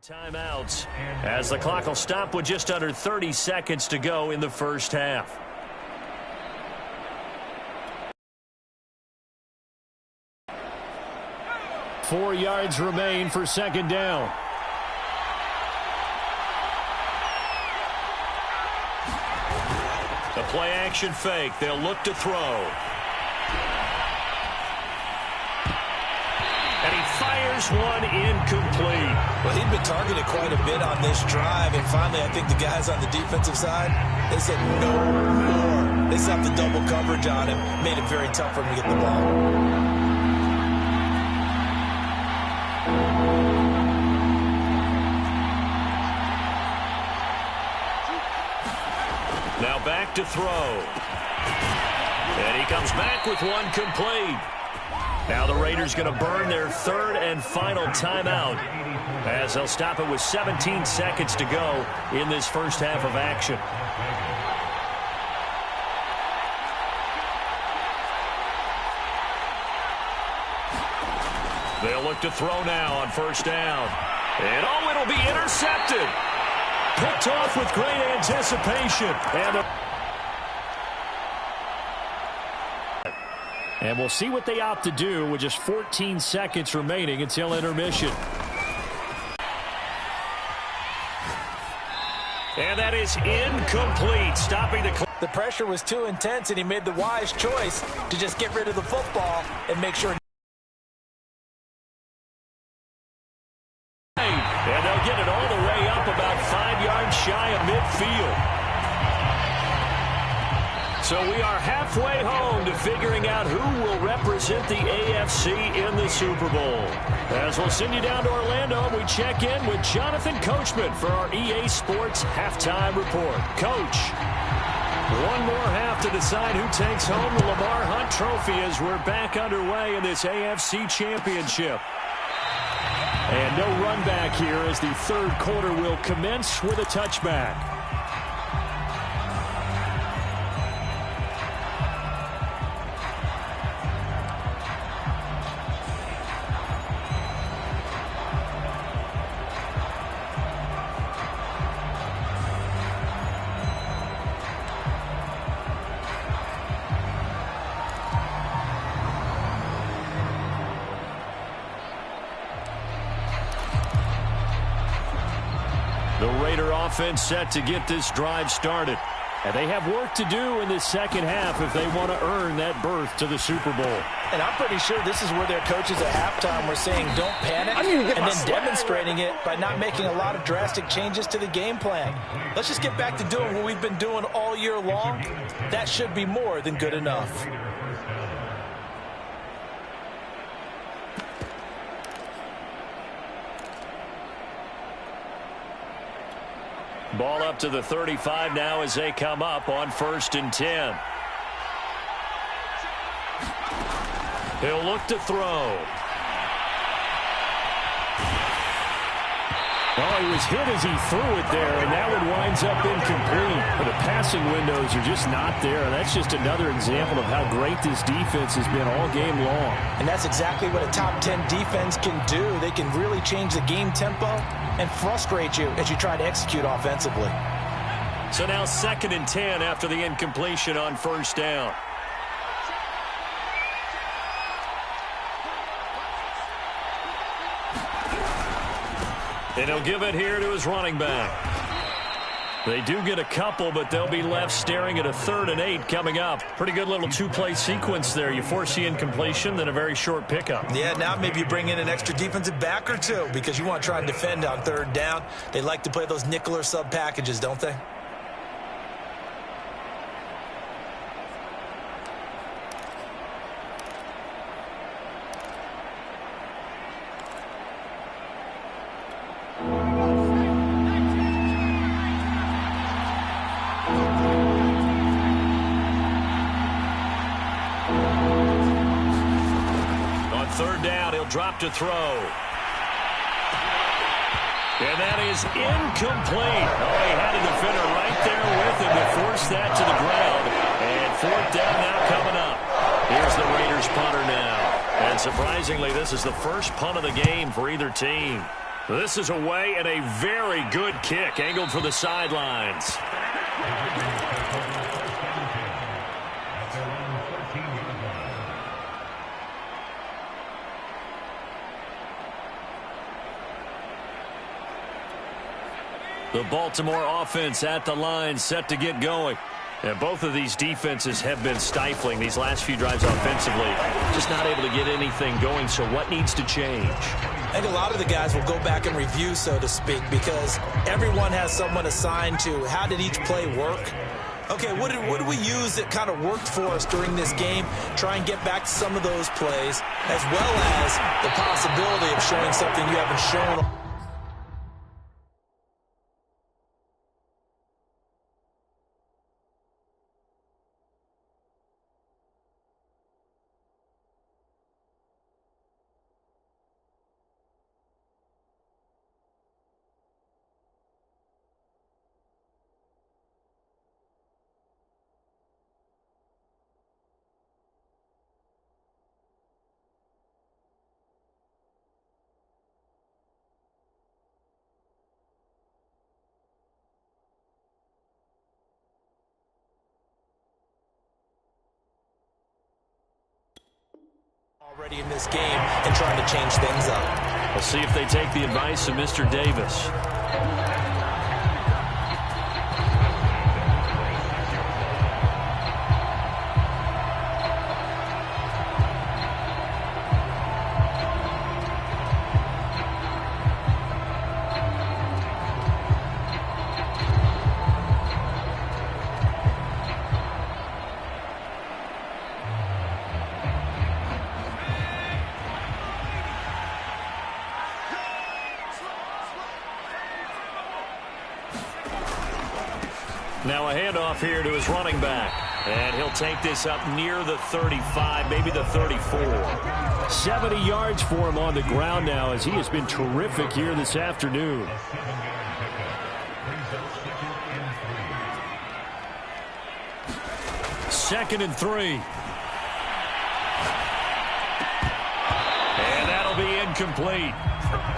Timeouts as the clock will stop with just under 30 seconds to go in the first half. Four yards remain for second down. The play action fake. They'll look to throw. And he fires one incomplete. Well, he'd been targeted quite a bit on this drive, and finally I think the guys on the defensive side, they said no more. They set the double coverage on him, made it very tough for him to get the ball. Now back to throw. And he comes back with one complete. Now the Raiders going to burn their third and final timeout as they'll stop it with 17 seconds to go in this first half of action. They'll look to throw now on first down. And it'll be intercepted. Picked off with great anticipation. And we'll see what they opt to do with just 14 seconds remaining until intermission. And that is incomplete, stopping the pressure was too intense, and he made the wise choice to just get rid of the football and make sure. And they'll get it all the way up about 5 yards shy of midfield. So we are halfway home to figuring out who will represent the AFC in the Super Bowl. As we'll send you down to Orlando, we check in with Jonathan Coachman for our EA Sports Halftime Report. Coach, one more half to decide who takes home the Lamar Hunt Trophy as we're back underway in this AFC Championship. And no run back here as the third quarter will commence with a touchback. The Raider offense set to get this drive started. And they have work to do in this second half if they want to earn that berth to the Super Bowl. And I'm pretty sure this is where their coaches at halftime were saying don't panic, and then demonstrating it by not making a lot of drastic changes to the game plan. Let's just get back to doing what we've been doing all year long. That should be more than good enough. Ball up to the 35 now as they come up on 1st and 10. He'll look to throw. Oh, he was hit as he threw it there, and that one winds up incomplete. But the passing windows are just not there. That's just another example of how great this defense has been all game long. And that's exactly what a top 10 defense can do. They can really change the game tempo and frustrate you as you try to execute offensively. So now 2nd and 10 after the incompletion on first down. And he'll give it here to his running back. They do get a couple, but they'll be left staring at a 3rd and 8 coming up. Pretty good little two-play sequence there. You force the incompletion, then a very short pickup. Yeah, now maybe you bring in an extra defensive back or two because you want to try and defend on 3rd down. They like to play those nickel or sub packages, don't they? Drop to throw. And that is incomplete. Oh, he had a defender right there with him to force that to the ground. And 4th down now coming up. Here's the Raiders punter now. And surprisingly, this is the first punt of the game for either team. This is away and a very good kick angled for the sidelines. The Baltimore offense at the line, set to get going. And both of these defenses have been stifling these last few drives offensively. Just not able to get anything going, so what needs to change? I think a lot of the guys will go back and review, so to speak, because everyone has someone assigned to how did each play work. Okay, what did we use that kind of worked for us during this game? Try and get back to some of those plays, as well as the possibility of showing something you haven't shown. Already in this game and trying to change things up. We'll see if they take the advice of Mr. Davis. Now a handoff here to his running back. And he'll take this up near the 35, maybe the 34. 70 yards for him on the ground now as he has been terrific here this afternoon. Second and 3. And that'll be incomplete.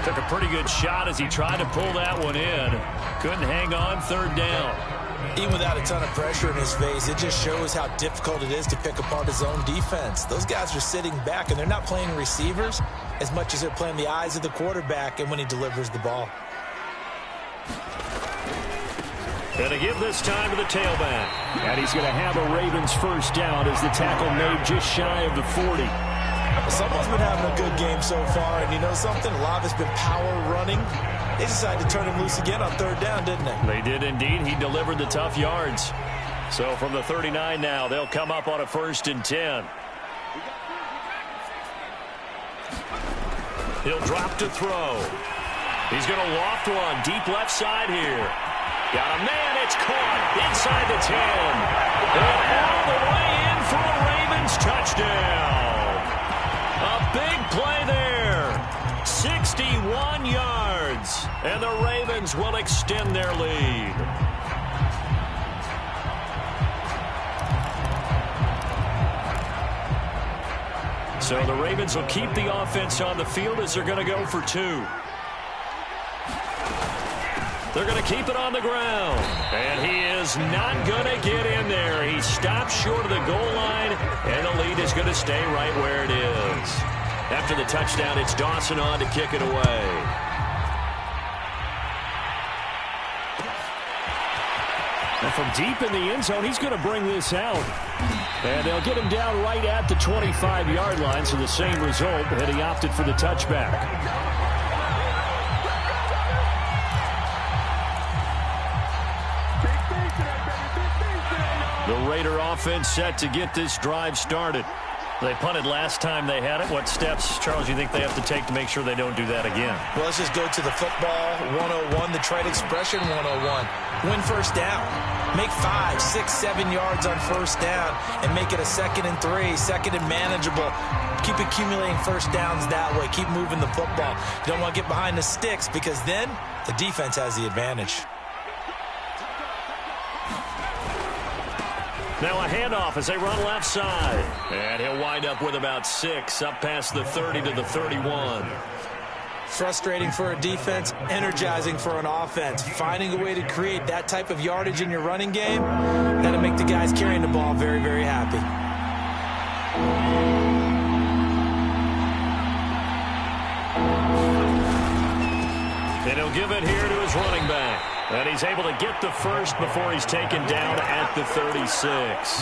Took a pretty good shot as he tried to pull that one in. Couldn't hang on, third down. Even without a ton of pressure in his face, it just shows how difficult it is to pick apart his own defense. Those guys are sitting back, and they're not playing receivers as much as they're playing the eyes of the quarterback and when he delivers the ball. Gonna give this time to the tailback. And he's going to have a Ravens first down as the tackle made just shy of the 40. Someone's been having a good game so far, and you know something? A lot of it's been power running. They decided to turn him loose again on third down, didn't they? They did indeed. He delivered the tough yards. So from the 39 now, they'll come up on a 1st and 10. He'll drop to throw. He's going to loft one deep left side here. Got a man. It's caught inside the 10. And all the way in for a Ravens touchdown. A big play there. 61 yards. And the Ravens will extend their lead. So the Ravens will keep the offense on the field as they're going to go for 2. They're going to keep it on the ground. And he is not going to get in there. He stops short of the goal line, and the lead is going to stay right where it is. After the touchdown, it's Dawson on to kick it away. And from deep in the end zone, he's going to bring this out. And they'll get him down right at the 25-yard line, so the same result, and he opted for the touchback. The Raider offense set to get this drive started. They punted last time they had it. What steps, Charles, you think they have to take to make sure they don't do that again? Well, let's just go to the football 101, the trade expression 101. Win first down. Make 5, 6, 7 yards on first down and make it a 2nd and 3, 2nd and manageable. Keep accumulating first downs that way. Keep moving the football. You don't want to get behind the sticks because then the defense has the advantage. Now a handoff as they run left side. And he'll wind up with about 6, up past the 30 to the 31. Frustrating for a defense, energizing for an offense. Finding a way to create that type of yardage in your running game, that'll make the guys carrying the ball very, very happy. And he'll give it here to his running back. And he's able to get the first before he's taken down at the 36.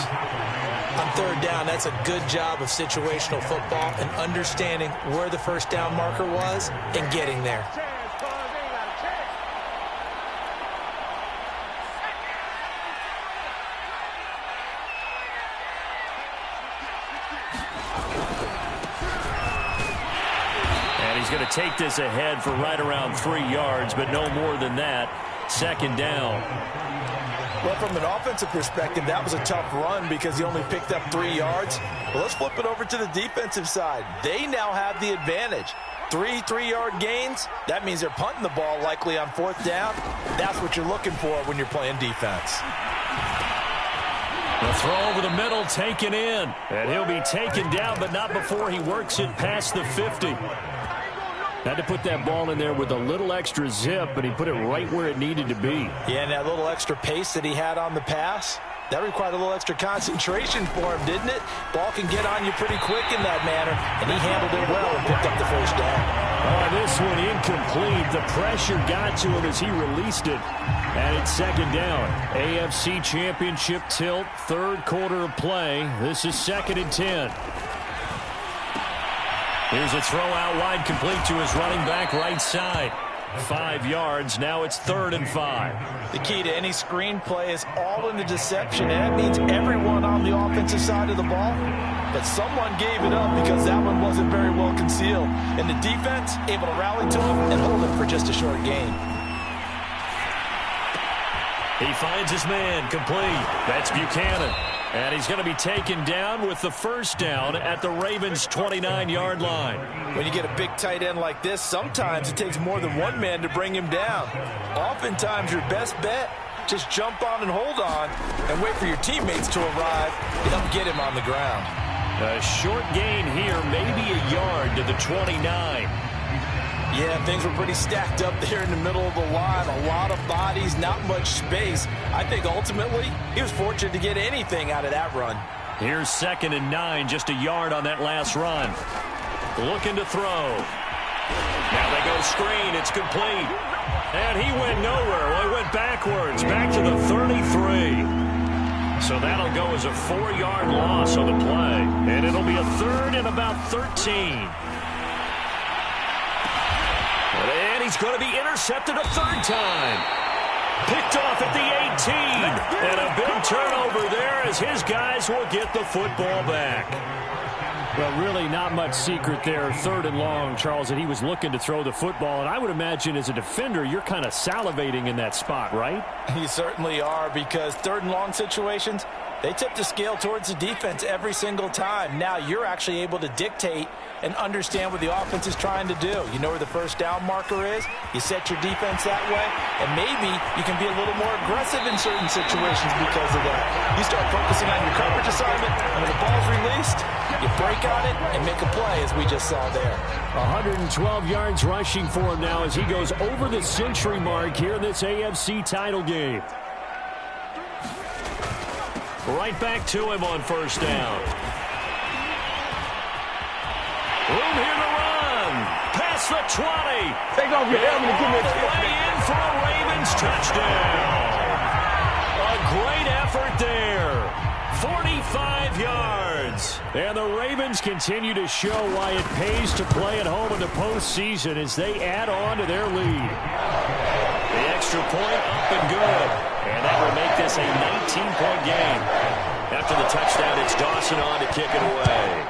On third down, that's a good job of situational football and understanding where the first down marker was and getting there. And he's going to take this ahead for right around 3 yards, but no more than that. Second down. Well, from an offensive perspective, that was a tough run because he only picked up 3 yards. Well, let's flip it over to the defensive side. They now have the advantage. 3 3-yard gains, that means they're punting the ball likely on fourth down. That's what you're looking for when you're playing defense. The throw over the middle, taken in. And he'll be taken down, but not before he works it past the 50. Had to put that ball in there with a little extra zip, but he put it right where it needed to be. Yeah, and that little extra pace that he had on the pass, that required a little extra concentration for him, didn't it? Ball can get on you pretty quick in that manner, and he handled it well and picked up the first down. This one incomplete. The pressure got to him as he released it. And it's second down. AFC Championship tilt, third quarter of play. This is 2nd and 10. Here's a throw out wide, complete to his running back right side. 5 yards. Now it's 3rd and 5. The key to any screenplay is all in the deception, and that means everyone on the offensive side of the ball. But someone gave it up because that one wasn't very well concealed. And the defense able to rally to him and hold him for just a short gain. He finds his man, complete. That's Buchanan. And he's going to be taken down with the first down at the Ravens' 29-yard line. When you get a big tight end like this, sometimes it takes more than one man to bring him down. Oftentimes, your best bet, just jump on and hold on and wait for your teammates to arrive to help get him on the ground. A short gain here, maybe a yard to the 29. Yeah, things were pretty stacked up there in the middle of the line. A lot of bodies, not much space. I think ultimately he was fortunate to get anything out of that run. Here's 2nd and 9, just a yard on that last run. Looking to throw. Now they go screen. It's complete. And he went nowhere. Well, he went backwards, back to the 33. So that'll go as a 4-yard loss on the play. And it'll be a 3rd and about 13. And he's going to be intercepted a 3rd time. Picked off at the 18. And a big turnover there as his guys will get the football back. Well, really not much secret there. 3rd and long, Charles, that he was looking to throw the football. And I would imagine as a defender, you're kind of salivating in that spot, right? You certainly are, because 3rd and long situations, they tip the scale towards the defense every single time. Now you're actually able to dictate and understand what the offense is trying to do. You know where the first down marker is. You set your defense that way, and maybe you can be a little more aggressive in certain situations because of that. You start focusing on your coverage assignment, and when the ball's released, you break on it and make a play, as we just saw there. 112 yards rushing for him now as he goes over the century mark here in this AFC title game. Right back to him on first down. Room here to run. Past the 20. Take off your helmet and give me a kiss. Way in for a Ravens touchdown. A great effort there. 45 yards. And the Ravens continue to show why it pays to play at home in the postseason as they add on to their lead. The extra point up and good. And that will make this a 19-point game. After the touchdown, it's Dawson on to kick it away.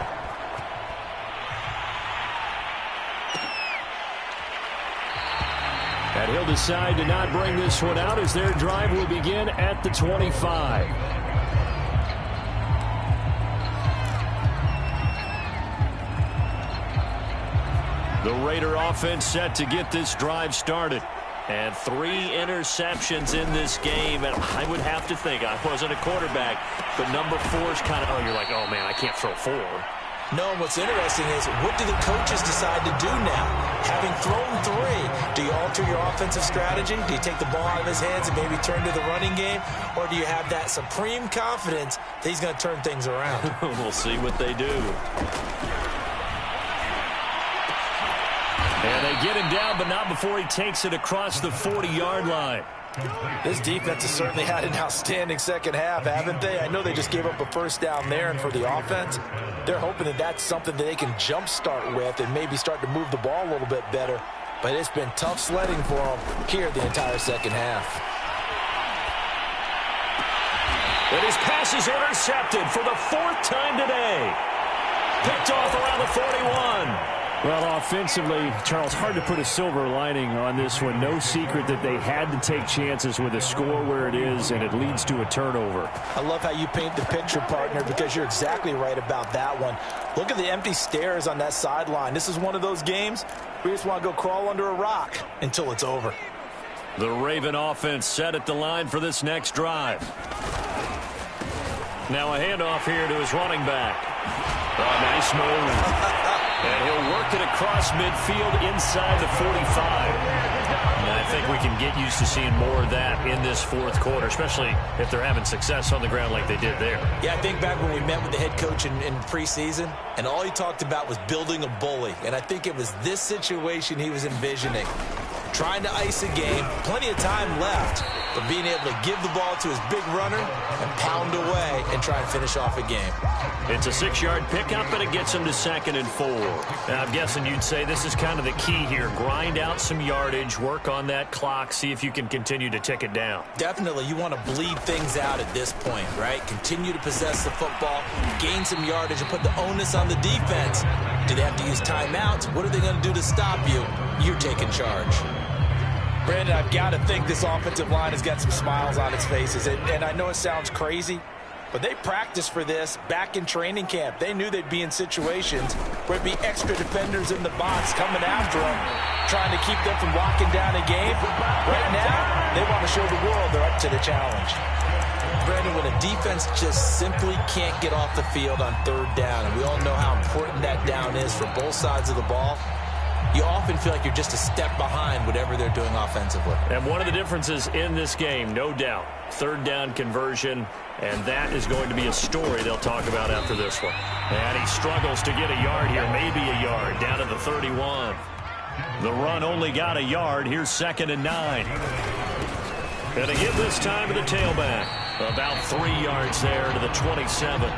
And he'll decide to not bring this one out as their drive will begin at the 25. The Raider offense set to get this drive started. And 3 interceptions in this game. And I would have to think, I wasn't a quarterback, but number 4 is kind of, you're like, oh, man, I can't throw 4. No, what's interesting is, what do the coaches decide to do now? Having thrown 3. Do you alter your offensive strategy? Do you take the ball out of his hands and maybe turn to the running game? Or do you have that supreme confidence that he's going to turn things around? We'll see what they do. And they get him down, but not before he takes it across the 40-yard line. This defense has certainly had an outstanding second half, haven't they? I know they just gave up a first down there, and for the offense, they're hoping that that's something that they can jumpstart with and maybe start to move the ball a little bit better. But it's been tough sledding for them here the entire second half. And his pass is intercepted for the 4th time today. Picked off around the 41. Well, offensively, Charles, hard to put a silver lining on this one. No secret that they had to take chances with a score where it is, and it leads to a turnover. I love how you paint the picture, partner, because you're exactly right about that one. Look at the empty stares on that sideline. This is one of those games where you just want to go crawl under a rock until it's over. The Raven offense set at the line for this next drive. Now a handoff here to his running back. Oh, nice move. And he'll work it across midfield inside the 45. And I think we can get used to seeing more of that in this 4th quarter, especially if they're having success on the ground like they did there. Yeah, I think back when we met with the head coach in preseason, and all he talked about was building a bully. And I think it was this situation he was envisioning. Trying to ice a game, plenty of time left, but being able to give the ball to his big runner and pound away and try and finish off a game. It's a 6-yard pickup, and it gets him to 2nd and 4. Now, I'm guessing you'd say this is kind of the key here. Grind out some yardage, work on that clock, see if you can continue to tick it down. Definitely, you want to bleed things out at this point, right? Continue to possess the football, gain some yardage, and put the onus on the defense. Do they have to use timeouts? What are they going to do to stop you? You're taking charge. Brandon, I've got to think this offensive line has got some smiles on its faces. And I know it sounds crazy, but they practiced for this back in training camp. They knew they'd be in situations where it'd be extra defenders in the box coming after them, trying to keep them from locking down a game. Right now, they want to show the world they're up to the challenge. Brandon, when a defense just simply can't get off the field on 3rd down, and we all know how important that down is for both sides of the ball, you often feel like you're just a step behind whatever they're doing offensively. And one of the differences in this game, no doubt, 3rd down conversion, and that is going to be a story they'll talk about after this one. And he struggles to get a yard here, maybe a yard, down to the 31. The run only got a yard. Here's 2nd and 9. And to give this time to the tailback. About 3 yards there to the 27.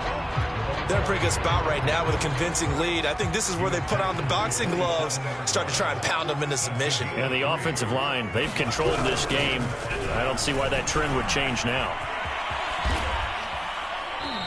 They're in a pretty good spot right now with a convincing lead. I think this is where they put on the boxing gloves, start to try and pound them into submission. And the offensive line, they've controlled this game. I don't see why that trend would change now.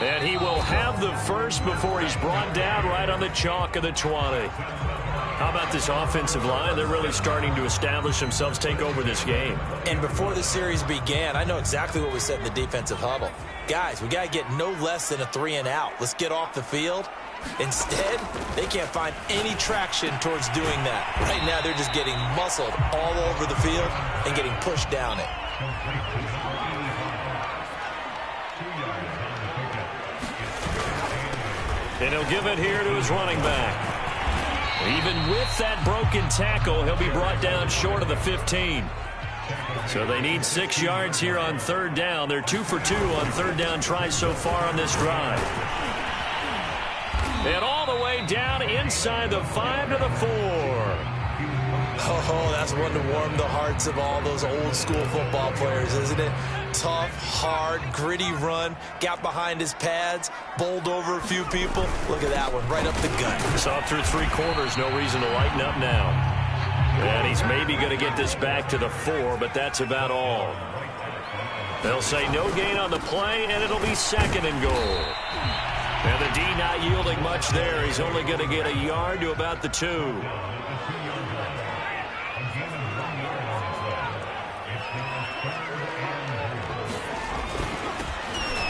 And he will have the first before he's brought down right on the chalk of the 20. How about this offensive line? They're really starting to establish themselves, take over this game. And before the series began, I know exactly what we said in the defensive huddle. Guys, we got to get no less than a 3-and-out. Let's get off the field. Instead, they can't find any traction towards doing that. Right now, they're just getting muscled all over the field and getting pushed down it. And he'll give it here to his running back. Even with that broken tackle, he'll be brought down short of the 15. So they need 6 yards here on 3rd down. They're 2 for 2 on 3rd down tries so far on this drive. And all the way down inside the 5 to the 4. Oh, that's one to warm the hearts of all those old school football players, isn't it? Tough, hard, gritty run. Got behind his pads, bowled over a few people. Look at that one, right up the gut. Saw through 3 quarters, no reason to lighten up now. And he's maybe going to get this back to the 4, but that's about all. They'll say no gain on the play, and it'll be 2nd and goal. And the D not yielding much there. He's only going to get a yard to about the 2.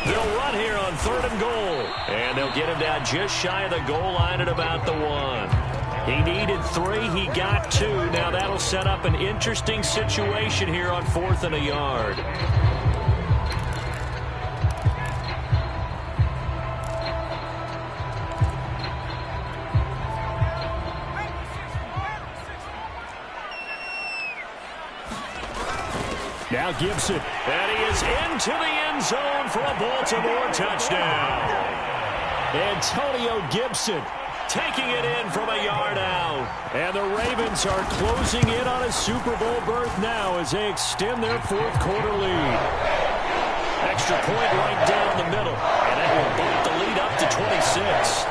They'll run here on 3rd and goal. And they'll get him down just shy of the goal line at about the 1. He needed 3. He got 2. Now that'll set up an interesting situation here on 4th and a yard. Now Gibson. And he is into the end zone for a Baltimore touchdown. Antonio Gibson taking it in from a yard out. And the Ravens are closing in on a Super Bowl berth now as they extend their fourth quarter lead. Extra point right down the middle. And that will bump the lead up to 26.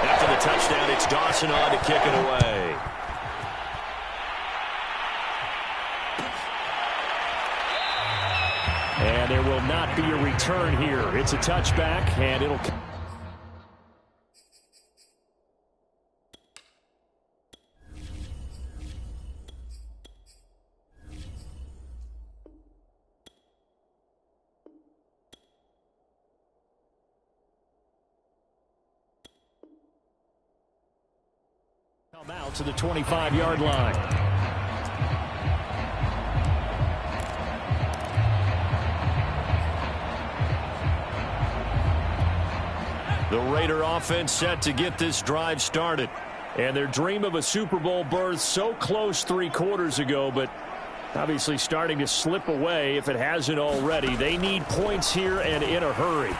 After the touchdown, it's Dawson on to kick it away. And there will not be a return here. It's a touchback, and it'll... come out to the 25-yard line. The Raider offense set to get this drive started. And their dream of a Super Bowl berth so close 3 quarters ago, but obviously starting to slip away if it hasn't already. They need points here and in a hurry.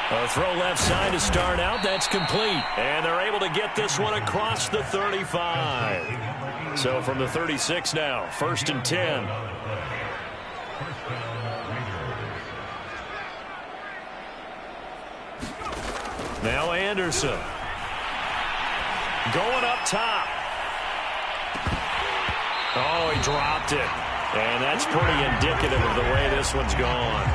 A throw left side to start out. That's complete. And they're able to get this one across the 35. So from the 36 now, 1st and 10. Now Anderson. Going up top. Oh, he dropped it. And that's pretty indicative of the way this one's gone.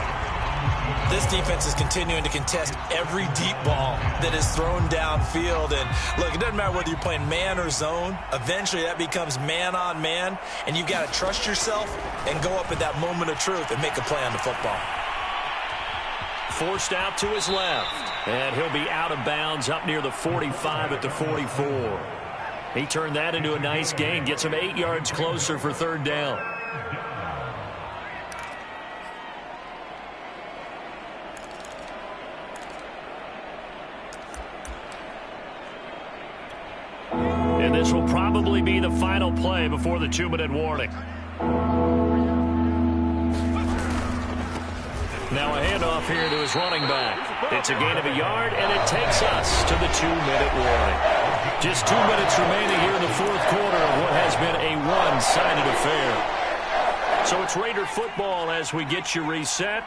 This defense is continuing to contest every deep ball that is thrown downfield. And look, it doesn't matter whether you're playing man or zone. Eventually that becomes man on man. And you've got to trust yourself and go up at that moment of truth and make a play on the football. Forced out to his left. And he'll be out of bounds up near the 45 at the 44. He turned that into a nice gain. Gets him 8 yards closer for 3rd down. And this will probably be the final play before the 2-minute warning. Now a handoff here to his running back. It's a gain of a yard, and it takes us to the 2-minute warning. Just 2 minutes remaining here in the 4th quarter of what has been a one-sided affair. So it's Raider football as we get you reset.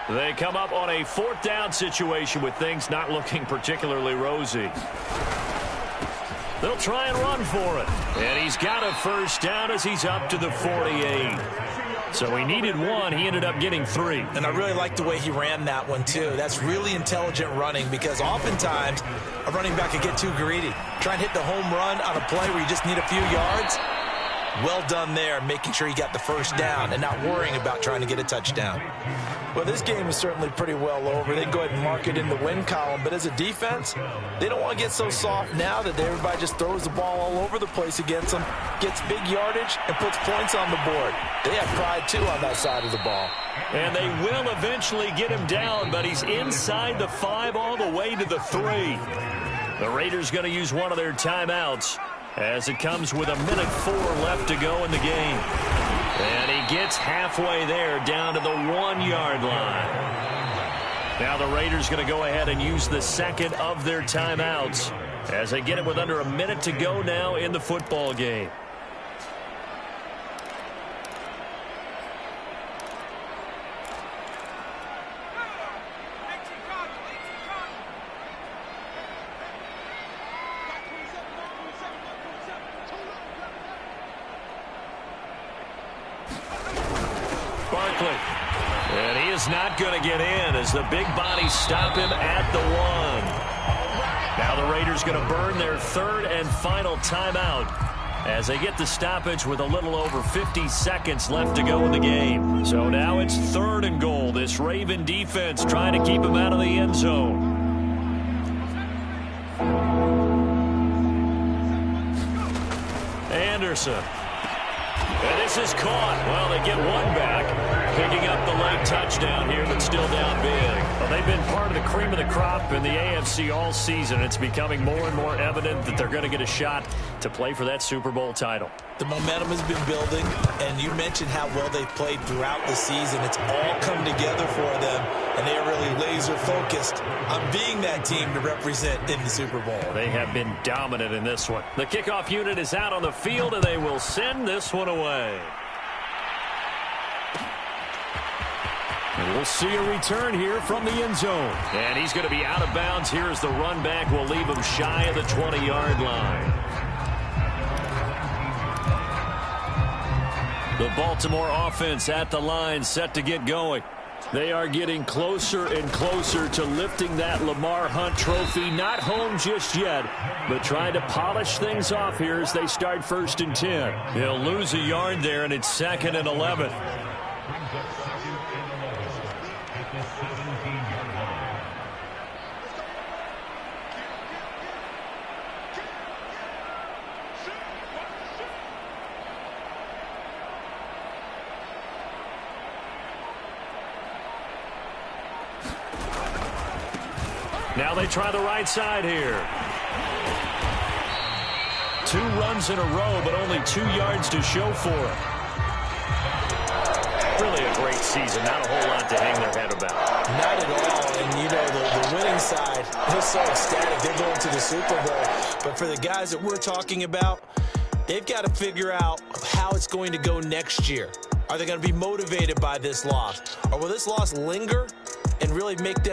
They come up on a 4th down situation with things not looking particularly rosy. They'll try and run for it. And he's got a 1st down as he's up to the 48. So he needed 1. He ended up getting 3. And I really like the way he ran that one, too. That's really intelligent running because oftentimes a running back could get too greedy. Try and hit the home run on a play where you just need a few yards. Well done there, making sure he got the 1st down and not worrying about trying to get a touchdown. Well, this game is certainly pretty well over. They go ahead and mark it in the win column. But as a defense, they don't want to get so soft now that everybody just throws the ball all over the place against them, gets big yardage, and puts points on the board. They have pride, too, on that side of the ball. And they will eventually get him down, but he's inside the 5 all the way to the 3. The Raiders going to use one of their timeouts as it comes with 1:04 left to go in the game. And he gets halfway there down to the 1-yard line. Now the Raiders going to go ahead and use the 2nd of their timeouts as they get it with under a minute to go now in the football game. And he is not going to get in as the big bodies stop him at the 1. Now the Raiders going to burn their 3rd and final timeout as they get the stoppage with a little over 50 seconds left to go in the game. So now it's 3rd and goal. This Raven defense trying to keep him out of the end zone. Anderson. And this is caught. Well, they get one back, picking up the late touchdown here, but still down big. Well, they've been part of the cream of the crop in the AFC all season. It's becoming more and more evident that they're going to get a shot to play for that Super Bowl title. The momentum has been building, and you mentioned how well they've played throughout the season. It's all come together for them, and they are really laser-focused on being that team to represent in the Super Bowl. They have been dominant in this one. The kickoff unit is out on the field, and they will send this one away. And we'll see a return here from the end zone. And he's going to be out of bounds here as the run back will leave him shy of the 20-yard line. The Baltimore offense at the line, set to get going. They are getting closer and closer to lifting that Lamar Hunt trophy. Not home just yet, but trying to polish things off here as they start 1st and 10. They'll lose a yard there, and it's 2nd and 11. Now they try the right side here. 2 runs in a row, but only 2 yards to show for it. Really a great season. Not a whole lot to hang their head about. Not at all. And, you know, the winning side, they're so ecstatic. They're going to the Super Bowl. But for the guys that we're talking about, they've got to figure out how it's going to go next year. Are they going to be motivated by this loss? Or will this loss linger and really make them